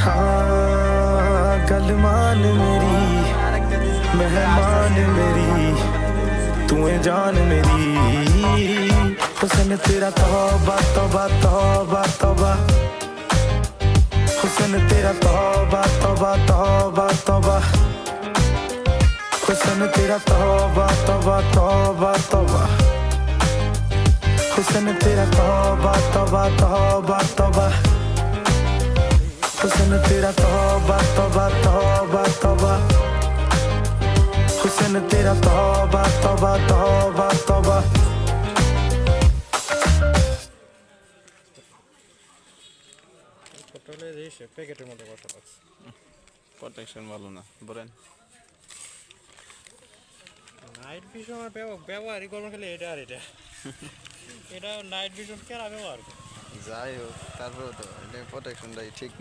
हाँ गल मान मेरी मेहमान मेरी तू है जान मेरी हुस्न तेरा तौबा तौबा तौबा तौबा हुस्न तेरा तौबा तौबा तौबा तौबा हुस्न तेरा तौबा तौबा तौबा तौबा हुस्न तेरा तौबा तौबा तौबा तौबा हुस्न तेरा तौबा तौबा तौबा तौबा हुस्न तेरा तौबा तौबा तौबा तौबा টোটালে দিয়েছে প্যাকেটের মতো কথা বলছে প্রোটেকশন ভালো না বলেন নাইট ভিশন ব্যবহারই করবো খালি এটা আর এটা এটা নাইট ভিশন কেন ব্যবহার যাই হোক তারপরে তো এটা প্রোটেকশনটাই ঠিক না